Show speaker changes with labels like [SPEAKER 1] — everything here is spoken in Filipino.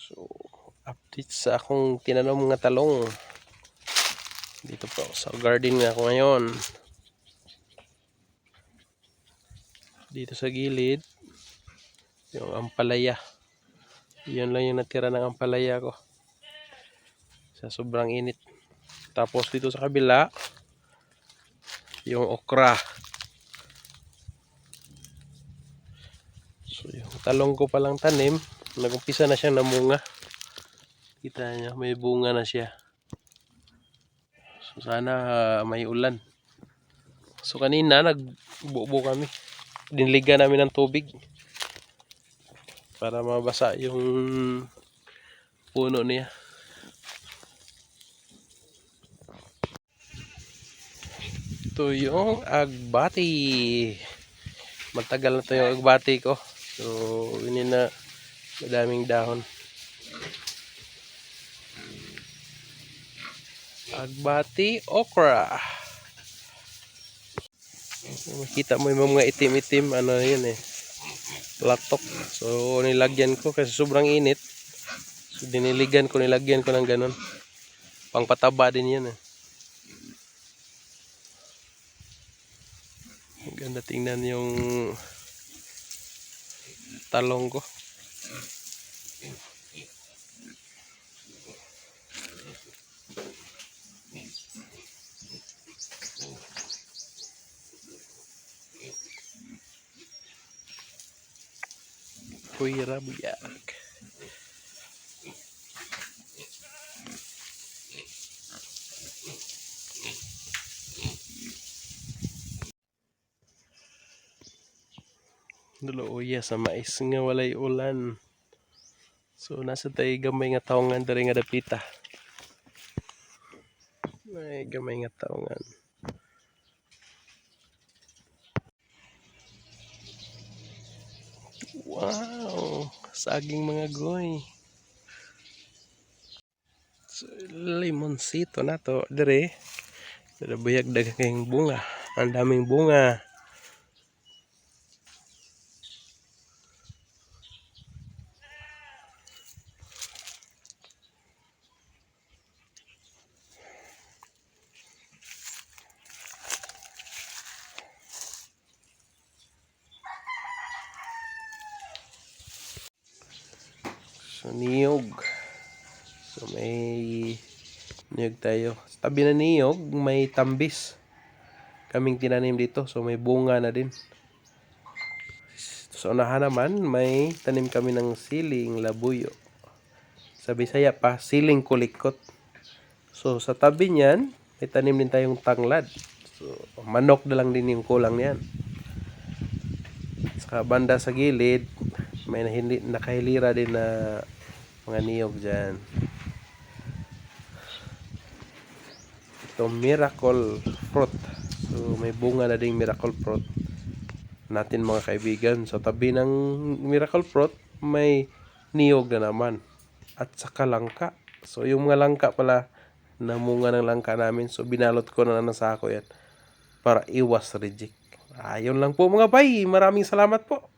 [SPEAKER 1] So, update sa akong tinanom mga talong. Dito po sa garden nga ako ngayon. Dito sa gilid, yung ampalaya. Yan lang yung natira ng ampalaya ko. Sa sobrang init. Tapos dito sa kabila, yung okra. So, yung talong ko palang tanim, nag-umpisa na siyang namunga. Kita niyo, may bunga na siya. So, sana may ulan. So, kanina nagbubo kami. Diniligan namin ng tubig para mabasa yung puno niya. Ito yung agbati. Matagal na ito yung agbati ko. So, ini na madaming dahon. Agbati okra. Makita mo yung mga itim-itim, ano yun eh, latok. So, nilagyan ko kasi sobrang init. So, nilagyan ko ng ganun. Pangpataba din yan eh. Ganda tingnan yung talong ko. Kuya buyak. Duluya sa mais nga walay ulan. So nasa tayo gamay nga taongan dari nga dapita. May gamay nga taongan. Wow, saging mga goy. So, limonsito na to dire. Buyag daghang bunga. Ang daming bunga. So, niyog. So, may niyog tayo. Sa tabi na niyog, may tambis. Kaming tinanim dito. So, may bunga na din. Sa unahan naman, may tanim kami ng siling labuyo. Sa Bisaya pa, siling kulikot. So, sa tabi niyan, may tanim din tayong tanglad. So, manok na lang din yung kulang niyan. Sa banda sa gilid, may nakahilira din na mga niyog dyan. Ito, miracle fruit. So, may bunga na ding miracle fruit natin mga kaibigan. So, tabi ng miracle fruit, may niyog na naman. At saka langka. So, yung mga langka pala, namunga ng langka namin. So, binalot ko na ng sako yan para iwas reject. Ayun lang po mga bay. Maraming salamat po.